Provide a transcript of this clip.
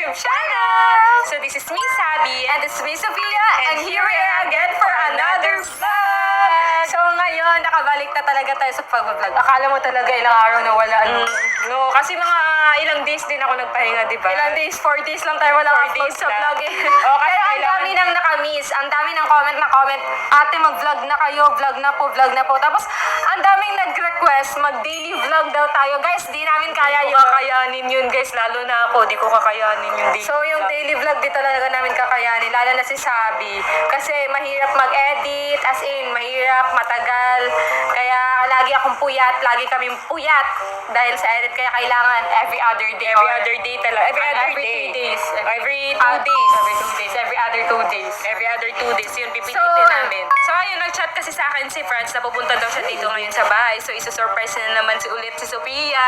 YouTube channel! So this is me, Sabi, and this is me, Sophia, and here we are again for another vlog! So ngayon, nakabalik na talaga tayo sa pag-vlog. Akala mo talaga ilang araw na wala, no? No, kasi mga ilang days din ako nagpahinga, di ba? Ilang days? 4 days lang tayo wala upload sa vlog eh. Pero ang dami nang nakamiss, ang dami ng comment na comment, ate mag-vlog na kayo, vlog na po, vlog na po. Tapos, ang daming nag-request, mag-daily vlog daw tayo. Guys, di namin kaya yun. Kakayanin yun, guys. Lalo na ako, di ko kakayanin yung daily vlog. So, yung daily vlog, di talaga namin kakayanin. Lalo na si Sabi. Kasi mahirap mag-edit, as in, mahirap, matagal. Kaya, lagi akong puyat, lagi kaming puyat. Dahil sa edit, kaya kailangan every other day. Every other day talaga. Every 3 days. Every 2 days. Every other 2 days. Every other 2 days. Yun, pipilitin namin. So, ayun, nag-chat kasi sa akin si Franz na pupunta daw siya dito ngayon sa bahay. So, isa-surprise na naman ulit si Sophia.